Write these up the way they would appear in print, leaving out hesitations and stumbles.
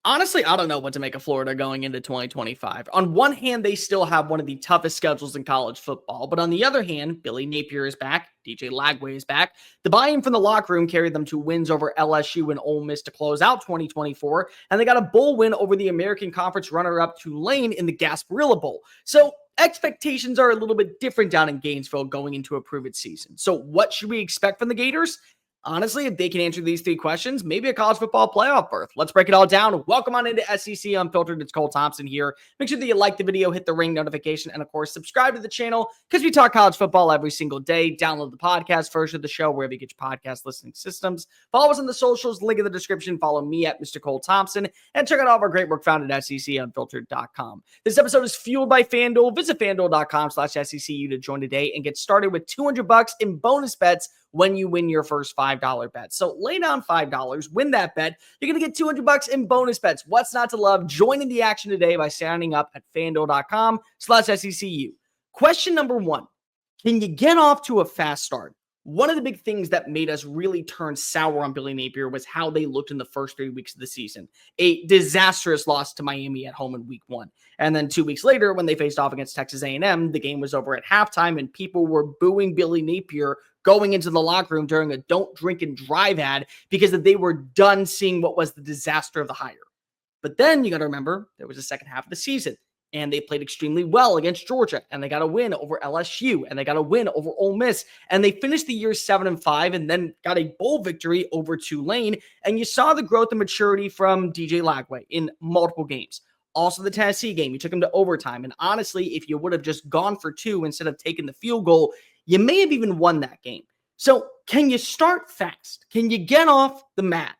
Honestly, I don't know what to make of Florida going into 2025. On one hand, they still have one of the toughest schedules in college football. But on the other hand, Billy Napier is back. DJ Lagway is back. The buy-in from the locker room carried them to wins over LSU and Ole Miss to close out 2024. And they got a bowl win over the American Conference runner-up Tulane in the Gasparilla Bowl. So expectations are a little bit different down in Gainesville going into a prove-it season. So what should we expect from the Gators? Honestly, if they can answer these three questions, maybe a college football playoff berth. Let's break it all down. Welcome on into SEC Unfiltered. It's Cole Thompson here. Make sure that you like the video, hit the ring notification, and of course, subscribe to the channel because we talk college football every single day. Download the podcast version of the show wherever you get your podcast listening systems. Follow us on the socials, link in the description. Follow me at Mr. Cole Thompson and check out all of our great work found at SECUnfiltered.com. This episode is fueled by FanDuel. Visit FanDuel.com/SECU to join today and get started with $200 in bonus bets when you win your first $5 bet. So lay down $5, win that bet. You're going to get $200 in bonus bets. What's not to love? Join in the action today by signing up at FanDuel.com/SECU. Question number one, can you get off to a fast start? One of the big things that made us really turn sour on Billy Napier was how they looked in the first 3 weeks of the season. A disastrous loss to Miami at home in week 1. And then 2 weeks later, when they faced off against Texas A&M, the game was over at halftime and people were booing Billy Napier going into the locker room during a don't drink and drive ad because they were done seeing what was the disaster of the hire. But then you got to remember there was a second half of the season and they played extremely well against Georgia and they got a win over LSU and they got a win over Ole Miss and they finished the year 7-5 and then got a bowl victory over Tulane. And you saw the growth and maturity from DJ Lagway in multiple games. Also the Tennessee game, you took him to overtime. And honestly, if you would have just gone for 2 instead of taking the field goal, you may have even won that game. So can you start fast? Can you get off the mat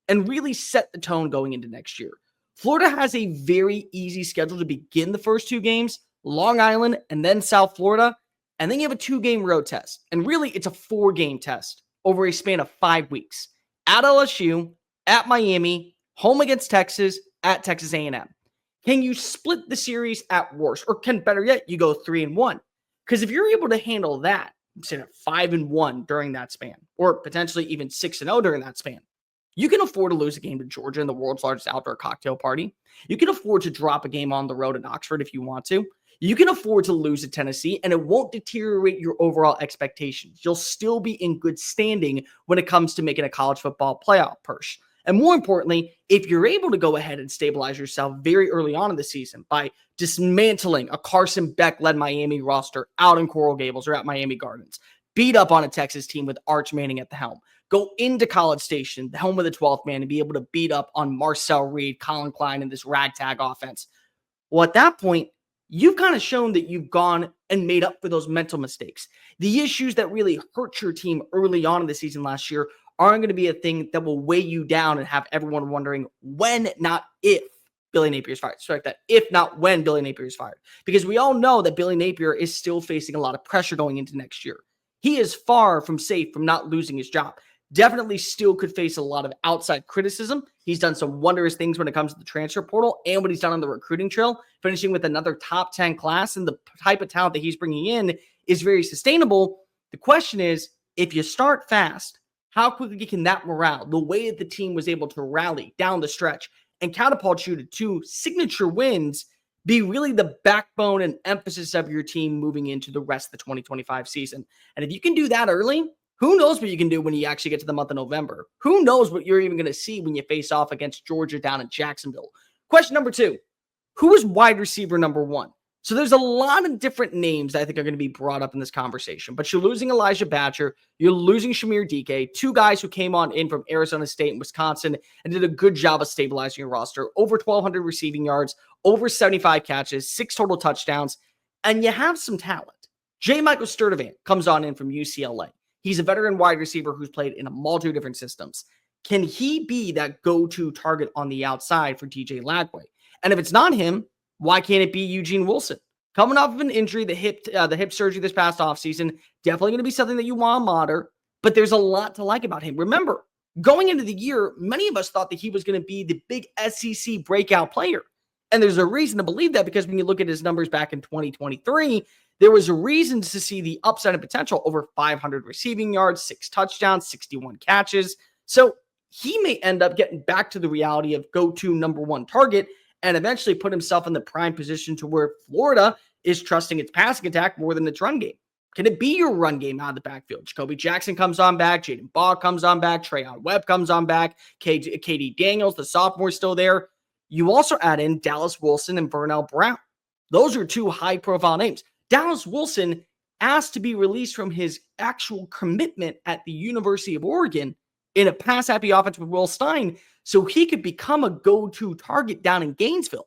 and really set the tone going into next year? Florida has a very easy schedule to begin the first 2 games, Long Island and then South Florida. And then you have a 2-game road test. And really, it's a 4-game test over a span of 5 weeks. At LSU, at Miami, home against Texas, at Texas A&M. Can you split the series at worst? Or can, better yet, you go 3-1? Because if you're able to handle that, instead of 5-1 during that span, or potentially even 6-0 during that span, you can afford to lose a game to Georgia in the world's largest outdoor cocktail party. You can afford to drop a game on the road in Oxford if you want to. You can afford to lose to Tennessee, and it won't deteriorate your overall expectations. You'll still be in good standing when it comes to making a college football playoff push. And more importantly, if you're able to go ahead and stabilize yourself very early on in the season by dismantling a Carson Beck-led Miami roster out in Coral Gables or at Miami Gardens, beat up on a Texas team with Arch Manning at the helm, go into College Station, the home of the 12th man, and be able to beat up on Marcel Reed, Colin Klein, and this ragtag offense. Well, at that point, you've kind of shown that you've gone and made up for those mental mistakes. The issues that really hurt your team early on in the season last year aren't going to be a thing that will weigh you down and have everyone wondering when, not if, Billy Napier is fired. Strike that. If not when Billy Napier is fired. Because we all know that Billy Napier is still facing a lot of pressure going into next year. He is far from safe from not losing his job. Definitely still could face a lot of outside criticism. He's done some wondrous things when it comes to the transfer portal and what he's done on the recruiting trail, finishing with another top 10 class, and the type of talent that he's bringing in is very sustainable. The question is, if you start fast, how quickly can that morale, the way that the team was able to rally down the stretch and catapult you to 2 signature wins, be really the backbone and emphasis of your team moving into the rest of the 2025 season? And if you can do that early, who knows what you can do when you actually get to the month of November? Who knows what you're even going to see when you face off against Georgia down in Jacksonville? Question number 2, who is wide receiver number 1? So there's a lot of different names that I think are going to be brought up in this conversation, but you're losing Elijah Batcher, you're losing Shamir DK, 2 guys who came on in from Arizona State and Wisconsin and did a good job of stabilizing your roster, over 1,200 receiving yards, over 75 catches, 6 total touchdowns, and you have some talent. J. Michael Sturdivant comes on in from UCLA. He's a veteran wide receiver who's played in a multitude of different systems. Can he be that go-to target on the outside for DJ Lagway? And if it's not him, why can't it be Eugene Wilson? Coming off of an injury, the hip surgery this past offseason, definitely going to be something that you want to monitor, but there's a lot to like about him. Remember, going into the year, many of us thought that he was going to be the big SEC breakout player. And there's a reason to believe that because when you look at his numbers back in 2023, there was a reason to see the upside and potential over 500 receiving yards, 6 touchdowns, 61 catches. So he may end up getting back to the reality of go-to number one target and eventually put himself in the prime position to where Florida is trusting its passing attack more than its run game. Can it be your run game out of the backfield? Jacoby Jackson comes on back. Jaden Baugh comes on back. Trayon Webb comes on back. KD Daniels, the sophomore, still there. You also add in Dallas Wilson and Vernell Brown. Those are two high-profile names. Dallas Wilson asked to be released from his actual commitment at the University of Oregon in a pass-happy offense with Will Stein so he could become a go-to target down in Gainesville.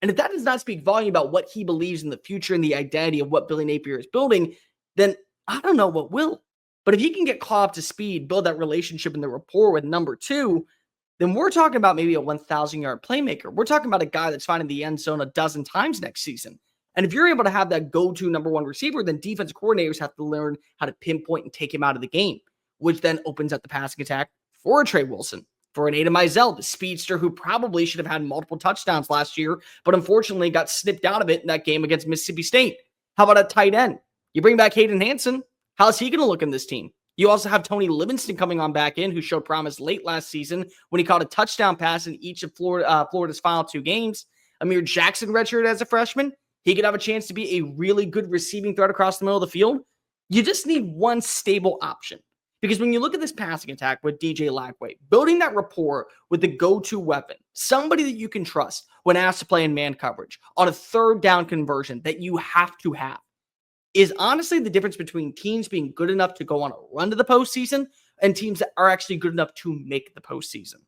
And if that does not speak volume about what he believes in the future and the identity of what Billy Napier is building, then I don't know what will. But if he can get Claw up to speed, build that relationship and the rapport with number two, then we're talking about maybe a 1,000-yard playmaker. We're talking about a guy that's finding the end zone a dozen times next season. And if you're able to have that go-to number one receiver, then defense coordinators have to learn how to pinpoint and take him out of the game, which then opens up the passing attack for a Trey Wilson, for an Adam Mizell, the speedster who probably should have had multiple touchdowns last year, but unfortunately got snipped out of it in that game against Mississippi State. How about a tight end? You bring back Hayden Hansen. How's he going to look in this team? You also have Tony Livingston coming on back in, who showed promise late last season when he caught a touchdown pass in each of Florida's final two games. Amir Jackson redshirted as a freshman. He could have a chance to be a really good receiving threat across the middle of the field. You just need one stable option. Because when you look at this passing attack with DJ Lagway, building that rapport with the go-to weapon, somebody that you can trust when asked to play in man coverage on a third down conversion that you have to have, is honestly the difference between teams being good enough to go on a run to the postseason and teams that are actually good enough to make the postseason.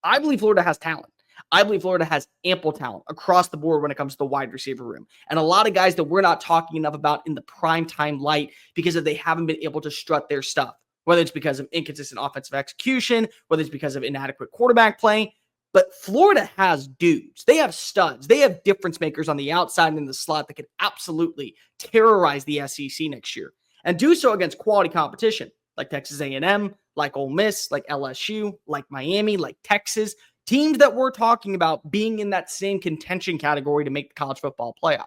I believe Florida has talent. I believe Florida has ample talent across the board when it comes to the wide receiver room. And a lot of guys that we're not talking enough about in the primetime light because they haven't been able to strut their stuff, whether it's because of inconsistent offensive execution, whether it's because of inadequate quarterback play. But Florida has dudes. They have studs. They have difference makers on the outside and in the slot that could absolutely terrorize the SEC next year and do so against quality competition like Texas A&M, like Ole Miss, like LSU, like Miami, like Texas, teams that we're talking about being in that same contention category to make the college football playoff.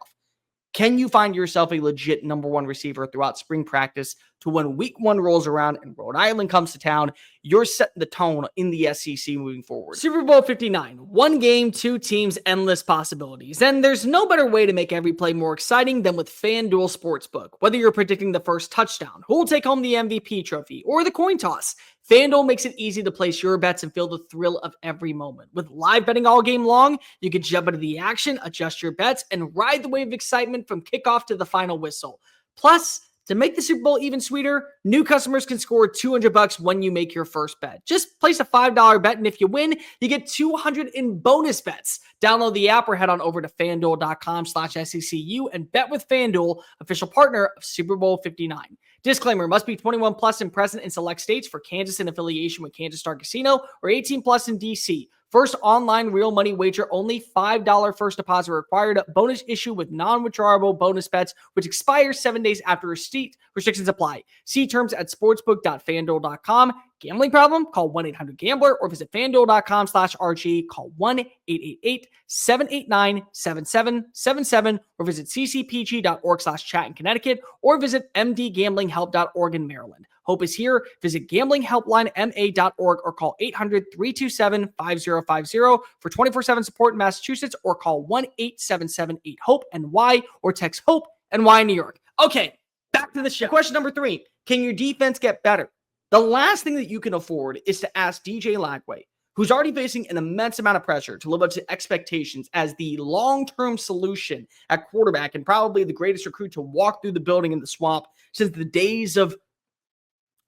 Can you find yourself a legit number one receiver throughout spring practice to when week one rolls around and Rhode Island comes to town, you're setting the tone in the SEC moving forward. Super Bowl 59, one game, two teams, endless possibilities. And there's no better way to make every play more exciting than with FanDuel Sportsbook. Whether you're predicting the first touchdown, who will take home the MVP trophy, or the coin toss, FanDuel makes it easy to place your bets and feel the thrill of every moment. With live betting all game long, you can jump into the action, adjust your bets, and ride the wave of excitement from kickoff to the final whistle. Plus, to make the Super Bowl even sweeter, new customers can score $200 when you make your first bet. Just place a $5 bet, and if you win, you get $200 in bonus bets. Download the app or head on over to FanDuel.com/SECU and bet with FanDuel, official partner of Super Bowl 59. Disclaimer, must be 21 plus and present in select states. For Kansas in affiliation with Kansas Star Casino, or 18 plus in D.C. First online real money wager, only $5 first deposit required. Bonus issue with non-withdrawable bonus bets, which expires 7 days after receipt. Restrictions apply. See terms at sportsbook.fanduel.com. Gambling problem? Call 1-800-GAMBLER or visit fanduel.com/RG. Call 1-888-789-7777 or visit ccpg.org/chat in Connecticut or visit mdgamblinghelp.org in Maryland. Hope is here. Visit gamblinghelplinema.org or call 800-327-5050 for 24/7 support in Massachusetts or call 1-877-8-HOPE-NY or text HOPE-NY in New York. Okay, back to the show. Question number 3, can your defense get better? The last thing that you can afford is to ask DJ Lagway, who's already facing an immense amount of pressure to live up to expectations as the long-term solution at quarterback and probably the greatest recruit to walk through the building in the swamp since the days of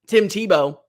Tim Tebow,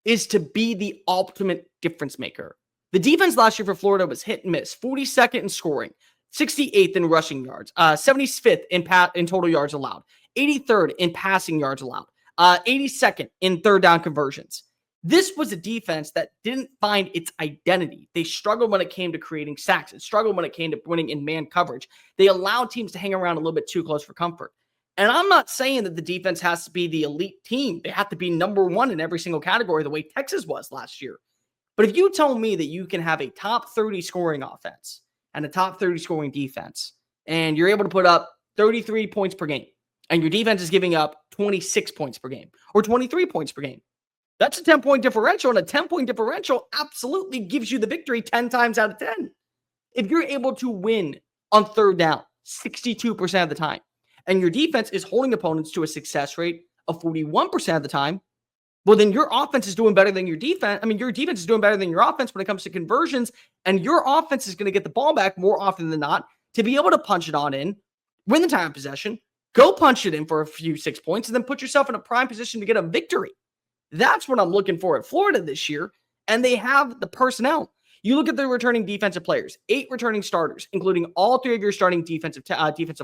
is to be the ultimate difference maker. The defense last year for Florida was hit and miss, 42nd in scoring, 68th in rushing yards, 75th in total yards allowed, 83rd in passing yards allowed, 82nd in third down conversions. This was a defense that didn't find its identity. They struggled when it came to creating sacks. It struggled when it came to winning in man coverage. They allowed teams to hang around a little bit too close for comfort. And I'm not saying that the defense has to be the elite team. They have to be number one in every single category the way Texas was last year. But if you tell me that you can have a top 30 scoring offense and a top 30 scoring defense, and you're able to put up 33 points per game, and your defense is giving up 26 points per game or 23 points per game, That's a 10-point differential, and a 10-point differential absolutely gives you the victory 10 times out of 10. If you're able to win on third down 62% of the time, and your defense is holding opponents to a success rate of 41% of the time, well, then your offense is doing better than your defense. I mean, your defense is doing better than your offense when it comes to conversions, and your offense is going to get the ball back more often than not to be able to punch it on in, win the time of possession, go punch it in for a few 6 points, and then put yourself in a prime position to get a victory. That's what I'm looking for at Florida this year, and they have the personnel. You look at the returning defensive players, 8 returning starters, including all 3 of your starting defensive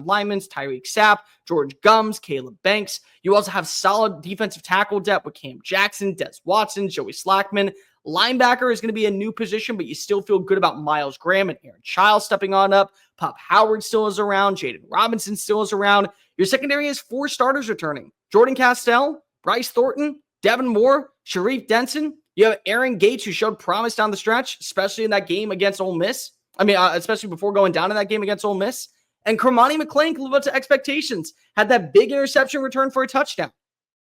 linemen, Tyreek Sapp, George Gums, Caleb Banks. You also have solid defensive tackle depth with Cam Jackson, Des Watson, Joey Slackman. Linebacker is going to be a new position, but you still feel good about Miles Graham and Aaron Child stepping on up. Pop Howard still is around. Jaden Robinson still is around. Your secondary has 4 starters returning. Jordan Castell, Bryce Thornton, Devin Moore, Sharif Denson. You have Aaron Gates, who showed promise down the stretch, especially in that game against Ole Miss. Especially before going down in that game against Ole Miss. And Kermani McClain can live up to expectations. Had that big interception return for a touchdown.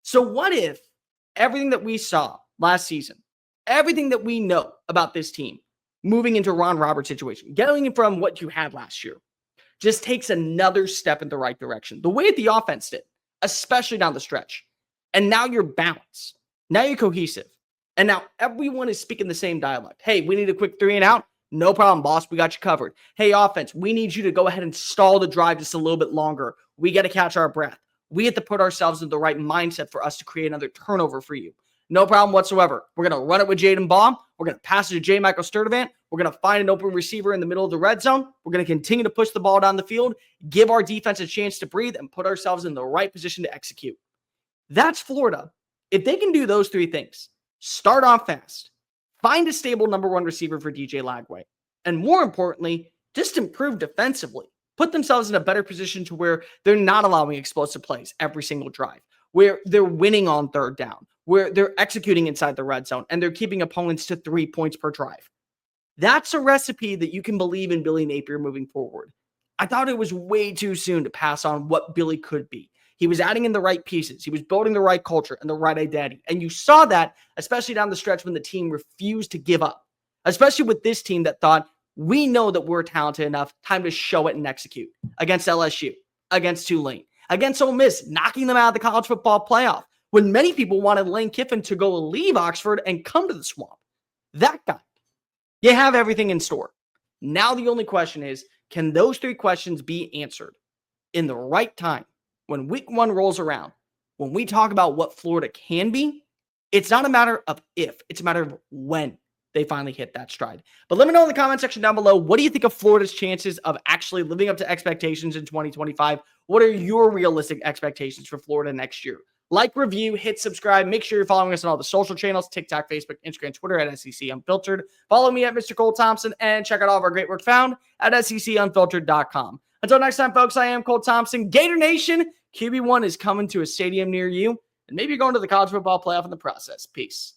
So what if everything that we saw last season, everything that we know about this team, moving into Ron Roberts' situation, getting from what you had last year, just takes another step in the right direction. The way the offense did, especially down the stretch. And now you're balanced. Now you're cohesive. And now everyone is speaking the same dialect. Hey, we need a quick 3 and out. No problem, boss. We got you covered. Hey, offense, we need you to go ahead and stall the drive just a little bit longer. We got to catch our breath. We have to put ourselves in the right mindset for us to create another turnover for you. No problem whatsoever. We're going to run it with Jaden Baum. We're going to pass it to J. Michael Sturdivant. We're going to find an open receiver in the middle of the red zone. We're going to continue to push the ball down the field, give our defense a chance to breathe, and put ourselves in the right position to execute. That's Florida. If they can do those 3 things, start off fast, find a stable number 1 receiver for DJ Lagway, and more importantly, just improve defensively. Put themselves in a better position to where they're not allowing explosive plays every single drive, where they're winning on third down, where they're executing inside the red zone, and they're keeping opponents to 3 points per drive. That's a recipe that you can believe in Billy Napier moving forward. I thought it was way too soon to pass on what Billy could be. He was adding in the right pieces. He was building the right culture and the right identity. And you saw that, especially down the stretch when the team refused to give up, especially with this team that thought, we know that we're talented enough, time to show it and execute against LSU, against Tulane, against Ole Miss, knocking them out of the college football playoff when many people wanted Lane Kiffin to go leave Oxford and come to the Swamp. That guy. You have everything in store. Now the only question is, can those 3 questions be answered in the right time? When week 1 rolls around, when we talk about what Florida can be, it's not a matter of if, it's a matter of when they finally hit that stride. But let me know in the comment section down below, what do you think of Florida's chances of actually living up to expectations in 2025? What are your realistic expectations for Florida next year? Like, review, hit subscribe. Make sure you're following us on all the social channels, TikTok, Facebook, Instagram, Twitter at SEC Unfiltered. Follow me at Mr. Cole Thompson and check out all of our great work found at SECUnfiltered.com. Until next time, folks, I am Cole Thompson. Gator Nation, QB1 is coming to a stadium near you, and maybe you're going to the college football playoff in the process. Peace.